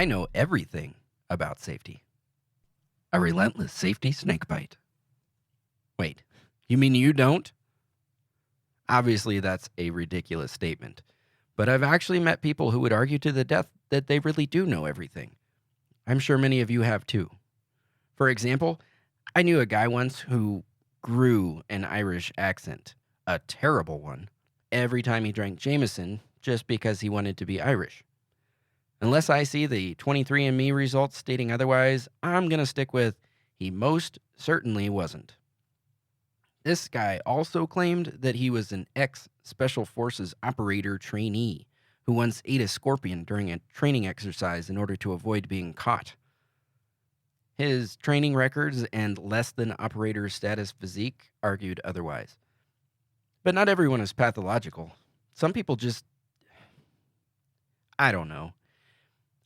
I know everything about safety. A relentless safety snakebite. Wait, you mean you don't? Obviously, that's a ridiculous statement, but I've actually met people who would argue to the death that they really do know everything. I'm sure many of you have too. For example, I knew a guy once who grew an Irish accent, a terrible one, every time he drank Jameson just because he wanted to be Irish. Unless I see the 23andMe results stating otherwise, I'm going to stick with he most certainly wasn't. This guy also claimed that he was an ex-Special Forces operator trainee who once ate a scorpion during a training exercise in order to avoid being caught. His training records and less than operator status physique argued otherwise. But not everyone is pathological. Some people just... I don't know.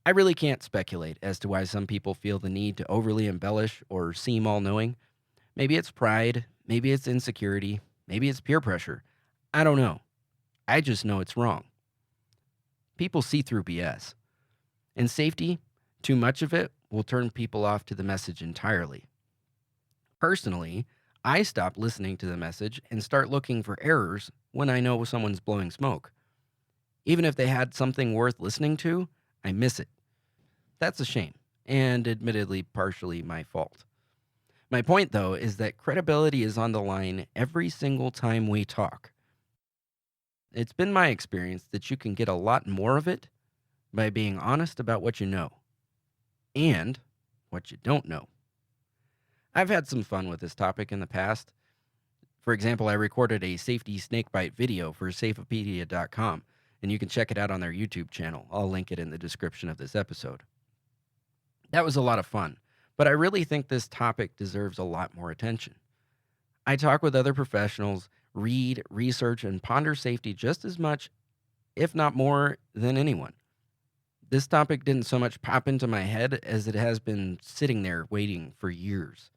I really can't speculate as to why some people feel the need to overly embellish or seem all-knowing. Maybe it's pride, maybe it's insecurity, maybe it's peer pressure. I don't know. I just know it's wrong. People see through BS. In safety, too much of it will turn people off to the message entirely. Personally, I stop listening to the message and start looking for errors when I know someone's blowing smoke. Even if they had something worth listening to, I miss it. That's a shame, and admittedly partially my fault. My point, though, is that credibility is on the line every single time we talk. It's been my experience that you can get a lot more of it by being honest about what you know and what you don't know. I've had some fun with this topic in the past. For example, I recorded a safety snakebite video for safepedia.com, and you can check it out on their YouTube channel. I'll link it in the description of this episode. That was a lot of fun, but I really think this topic deserves a lot more attention. I talk with other professionals, read, research, and ponder safety just as much, if not more, than anyone. This topic didn't so much pop into my head as it has been sitting there waiting for years.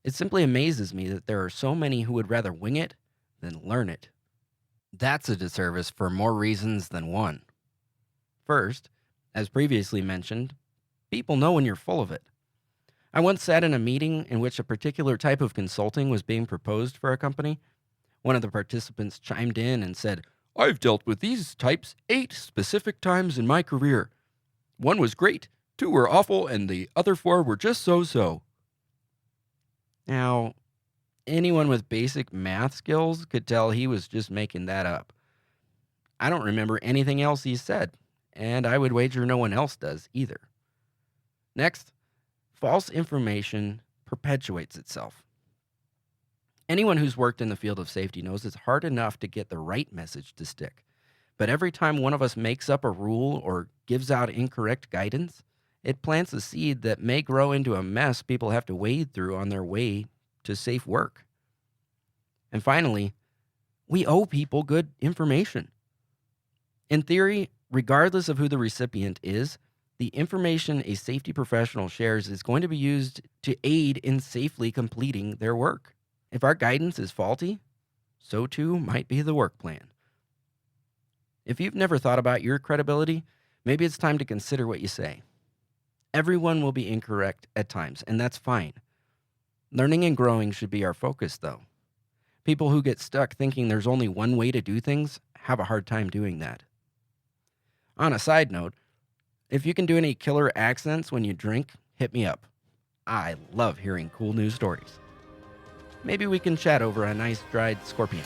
It simply amazes me that there are so many who would rather wing it than learn it. That's a disservice for more reasons than one. First, as previously mentioned, people know when you're full of it. I once sat in a meeting in which a particular type of consulting was being proposed for a company. One of the participants chimed in and said, "I've dealt with these types 8 specific times in my career. 1 was great, 2 were awful, and the other 4 were just so-so." Now, anyone with basic math skills could tell he was just making that up. I don't remember anything else he said, and I would wager no one else does either. Next, false information perpetuates itself. Anyone who's worked in the field of safety knows it's hard enough to get the right message to stick. But every time one of us makes up a rule or gives out incorrect guidance, it plants a seed that may grow into a mess people have to wade through on their way to safe work. And finally, we owe people good information. In theory, regardless of who the recipient is, the information a safety professional shares is going to be used to aid in safely completing their work. If our guidance is faulty, so too might be the work plan. If you've never thought about your credibility, maybe it's time to consider what you say. Everyone will be incorrect at times, and that's fine. Learning and growing should be our focus, though. People who get stuck thinking there's only one way to do things have a hard time doing that. On a side note, if you can do any killer accents when you drink, hit me up. I love hearing cool news stories. Maybe we can chat over a nice dried scorpion.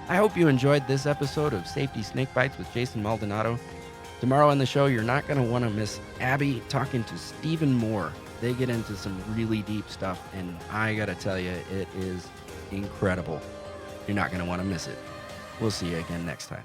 I hope you enjoyed this episode of Safety Snake Bites with Jason Maldonado. Tomorrow on the show, you're not going to want to miss Abby talking to Stephen Moore. They get into some really deep stuff, and I got to tell you, it is incredible. You're not going to want to miss it. We'll see you again next time.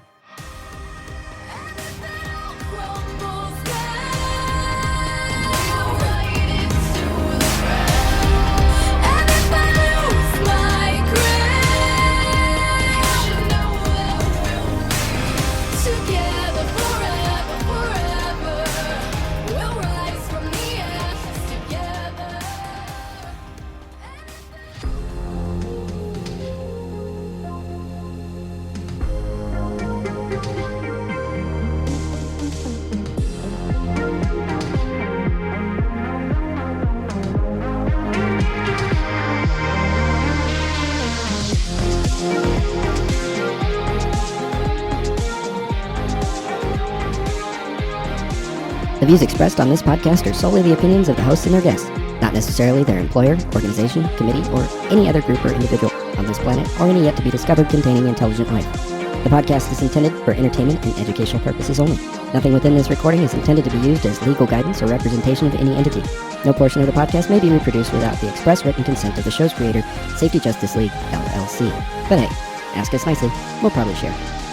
The views expressed on this podcast are solely the opinions of the hosts and their guests, not necessarily their employer, organization, committee, or any other group or individual on this planet or any yet to be discovered containing intelligent life. The podcast is intended for entertainment and educational purposes only. Nothing within this recording is intended to be used as legal guidance or representation of any entity. No portion of the podcast may be reproduced without the express written consent of the show's creator, Safety Justice League, LLC. But hey, ask us nicely, we'll probably share.